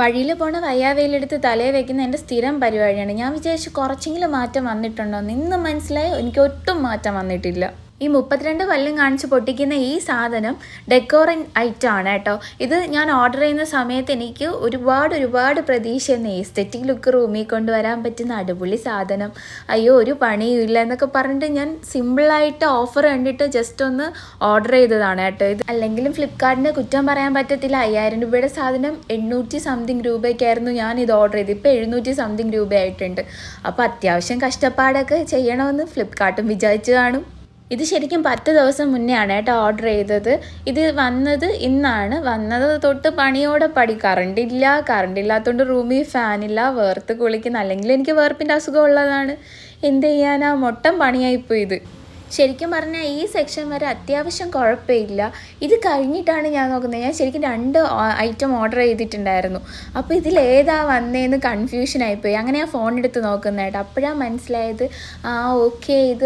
വഴിയിൽ പോണ വയ്യാവേലെടുത്ത് തലയിൽ വെക്കുന്ന എൻ്റെ സ്ഥിരം പരിപാടിയാണ്. ഞാൻ വിചാരിച്ചു കുറച്ചെങ്കിലും മാറ്റം വന്നിട്ടുണ്ടോ എന്ന്. ഇന്ന് മനസ്സിലായി എനിക്ക് ഒട്ടും മാറ്റം വന്നിട്ടില്ല. ഈ 32 പല്ലും കാണിച്ച് പൊട്ടിക്കുന്ന ഈ സാധനം ഡെക്കോറിൻ ഐറ്റം ആണ് കേട്ടോ. ഇത് ഞാൻ ഓർഡർ ചെയ്യുന്ന സമയത്ത് എനിക്ക് ഒരുപാട് പ്രതീക്ഷയെന്ന്. എസ്തെറ്റിക് ലുക്ക് റൂമിൽ കൊണ്ടുവരാൻ പറ്റുന്ന അടിപൊളി സാധനം, അയ്യോ ഒരു പണിയും ഇല്ല എന്നൊക്കെ പറഞ്ഞിട്ട് ഞാൻ സിമ്പിളായിട്ട് ഓഫർ കണ്ടിട്ട് ജസ്റ്റ് ഒന്ന് ഓർഡർ ചെയ്തതാണ് കേട്ടോ. ഇത് അല്ലെങ്കിലും ഫ്ലിപ്കാർട്ടിന് കുറ്റം പറയാൻ പറ്റത്തില്ല. 5000 രൂപയുടെ സാധനം 800 സംതിങ് രൂപയ്ക്കായിരുന്നു ഞാൻ ഇത് ഓർഡർ ചെയ്ത്. ഇപ്പോൾ 700 സംതിങ് രൂപയായിട്ടുണ്ട്. അപ്പോൾ അത്യാവശ്യം കഷ്ടപ്പാടൊക്കെ ചെയ്യണമെന്ന് ഫ്ലിപ്കാർട്ടും വിചാരിച്ചു കാണും. ഇത് ശരിക്കും 10 ദിവസം മുന്നേ ആണ് കേട്ടോ ഓർഡർ ചെയ്തത്. ഇത് വന്നത് ഇന്നാണ്. വന്നത് തൊട്ട് പണിയോടെ പടി. കറണ്ടില്ലാത്തതുകൊണ്ട് റൂമിൽ ഫാനില്ല, വേർത്ത് കുളിക്കുന്ന. അല്ലെങ്കിൽ എനിക്ക് വേർപ്പിൻ്റെ അസുഖം ഉള്ളതാണ്. എന്ത് ചെയ്യാനാ, മൊട്ടം പണിയായിപ്പോയി ഇത്. ശരിക്കും പറഞ്ഞാൽ ഈ സെക്ഷൻ വരെ അത്യാവശ്യം കുഴപ്പമില്ല. ഇത് കഴിഞ്ഞിട്ടാണ് ഞാൻ നോക്കുന്നത്. ഞാൻ ശരിക്കും 2 ഐറ്റം ഓർഡർ ചെയ്തിട്ടുണ്ടായിരുന്നു. അപ്പോൾ ഇതിലേതാ വന്നതെന്ന് കൺഫ്യൂഷനായിപ്പോയി. അങ്ങനെ ഞാൻ ഫോൺ എടുത്ത് നോക്കുന്നതായിട്ട് അപ്പോഴാണ് മനസ്സിലായത് ഓക്കെ ഇത്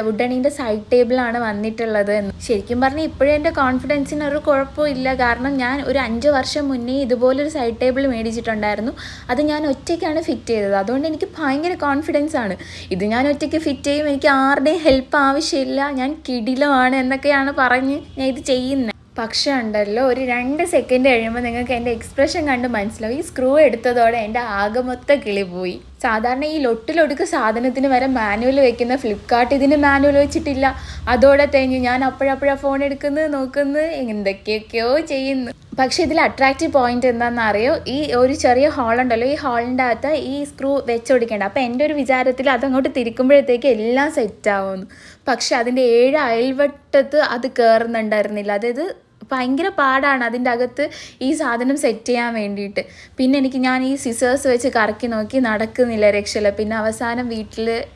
വുഡണിൻ്റെ സൈഡ് ടേബിളാണ് വന്നിട്ടുള്ളത് എന്ന്. ശരിക്കും പറഞ്ഞാൽ ഇപ്പോഴും എൻ്റെ കോൺഫിഡൻസിന് ഒരു കുഴപ്പമില്ല. കാരണം ഞാൻ ഒരു 5 വർഷം മുന്നേ ഇതുപോലൊരു സൈഡ് ടേബിൾ മേടിച്ചിട്ടുണ്ടായിരുന്നു. അത് ഞാൻ ഒറ്റയ്ക്കാണ് ഫിറ്റ് ചെയ്തത്. അതുകൊണ്ട് എനിക്ക് ഭയങ്കര കോൺഫിഡൻസ് ആണ്. ഇത് ഞാൻ ഒറ്റയ്ക്ക് ഫിറ്റ് ചെയ്യും, എനിക്ക് ആരുടെയും ഹെൽപ്പ് ആവശ്യമില്ല, ഞാൻ കിടിലമാണ് എന്നൊക്കെയാണ് പറഞ്ഞ് ഞാൻ ഇത് ചെയ്യുന്നത്. പക്ഷേ ഉണ്ടല്ലോ, ഒരു 2 സെക്കൻഡ് കഴിയുമ്പോൾ നിങ്ങൾക്ക് എൻ്റെ എക്സ്പ്രഷൻ കണ്ട് മനസ്സിലാവും. ഈ സ്ക്രൂ എടുത്തതോടെ എൻ്റെ ആകെ മൊത്തം കിളി പോയി. സാധാരണ ഈ ലൊട്ടിലൊടുക്ക് സാധനത്തിന് വരെ മാനുവൽ വെക്കുന്ന ഫ്ലിപ്കാർട്ട് ഇതിന് മാനുവൽ വെച്ചിട്ടില്ല. അതോടെ തേഞ്ഞു. ഞാൻ അപ്പോഴപ്പോഴാണ് ഫോൺ എടുക്കുന്നത്, നോക്കുന്നത്, എന്തൊക്കെയൊക്കെയോ ചെയ്യുന്നു. പക്ഷേ ഇതിൽ അട്രാക്റ്റീവ് പോയിന്റ് എന്താണെന്ന് അറിയോ? ഈ ഒരു ചെറിയ ഹോളുണ്ടല്ലോ, ഈ ഹോളിൻ്റെ അകത്ത് ഈ സ്ക്രൂ വെച്ചൊടിക്കേണ്ട. അപ്പോൾ എൻ്റെ ഒരു വിചാരത്തിൽ അതങ്ങോട്ട് തിരിക്കുമ്പോഴത്തേക്ക് എല്ലാം സെറ്റാവുന്നു. പക്ഷെ അതിൻ്റെ 7 അയൽവട്ടത്ത് അത് കയറുന്നുണ്ടായിരുന്നില്ല. അതായത് ഭയങ്കര പാടാണ് അതിൻ്റെ അകത്ത് ഈ സാധനം സെറ്റ് ചെയ്യാൻ വേണ്ടിയിട്ട്. പിന്നെ ഞാൻ ഈ സിസേഴ്സ് വെച്ച് കറക്കി നോക്കി, നടക്കുന്നില്ല, രക്ഷയില്ല. പിന്നെ അവസാനം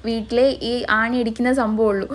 വീട്ടിലെ ഈ ആണി ഇടിക്കുന്ന സംഭവമുള്ളൂ.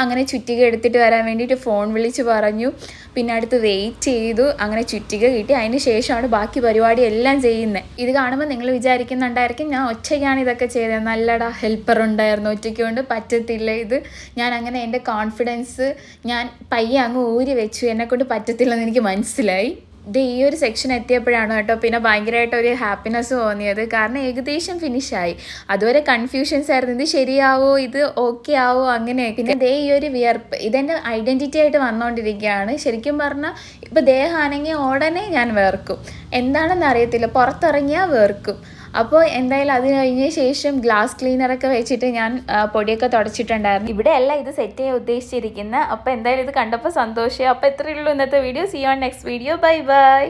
അങ്ങനെ ചുറ്റിക എടുത്തിട്ട് വരാൻ വേണ്ടിയിട്ട് ഫോൺ വിളിച്ച് പറഞ്ഞു. പിന്നെ അടുത്ത് വെയിറ്റ് ചെയ്തു. അങ്ങനെ ചുറ്റിക കിട്ടി. അതിന് ശേഷമാണ് ബാക്കി പരിപാടി എല്ലാം ചെയ്യുന്നത്. ഇത് കാണുമ്പോൾ നിങ്ങൾ വിചാരിക്കുന്നുണ്ടായിരിക്കും ഞാൻ ഒറ്റയ്ക്കാണ് ഇതൊക്കെ ചെയ്തത്. നല്ലടാ, ഹെൽപ്പർ ഉണ്ടായിരുന്നു. ഒറ്റയ്ക്ക് കൊണ്ട് പറ്റത്തില്ല ഇത്. ഞാൻ അങ്ങനെ എൻ്റെ കോൺഫിഡൻസ് ഞാൻ പയ്യെ അങ്ങ് ഊരി വെച്ചു. എന്നെക്കൊണ്ട് പറ്റത്തില്ലെന്ന് എനിക്ക് മനസ്സിലായി. ഇത് ഈ ഒരു സെക്ഷൻ എത്തിയപ്പോഴാണ് കേട്ടോ പിന്നെ ഭയങ്കരമായിട്ട് ഒരു ഹാപ്പിനെസ് തോന്നിയത്. കാരണം ഏകദേശം ഫിനിഷായി. അതുവരെ കൺഫ്യൂഷൻസ് ആയിരുന്നു, ഇത് ശരിയാവോ, ഇത് ഓക്കെ ആവോ, അങ്ങനെയൊക്കെ. പിന്നെ ഈ ഒരു വിയർപ്പ് ഇതെൻ്റെ ഐഡൻറ്റിറ്റി ആയിട്ട് വന്നുകൊണ്ടിരിക്കുകയാണ്. ശരിക്കും പറഞ്ഞാൽ ഇപ്പോൾ ദേഹമാണെങ്കിൽ ഉടനെ ഞാൻ വേർക്കും. എന്താണെന്ന് അറിയത്തില്ല, പുറത്തിറങ്ങിയാൽ വേർക്കും. അപ്പോൾ എന്തായാലും അത് കഴിഞ്ഞ ശേഷം ഗ്ലാസ് ക്ലീനറൊക്കെ വെച്ചിട്ട് ഞാൻ പൊടിയൊക്കെ തുടച്ചിട്ടുണ്ടായിരുന്നു. ഇവിടെയല്ല ഇത് സെറ്റ് ചെയ്യാൻ ഉദ്ദേശിച്ചിരിക്കുന്നത്. അപ്പോൾ എന്തായാലും ഇത് കണ്ടപ്പോൾ സന്തോഷം. അപ്പോൾ ഇത്രയേ ഉള്ളൂ ഇന്നത്തെ video. See you on next video. Bye by.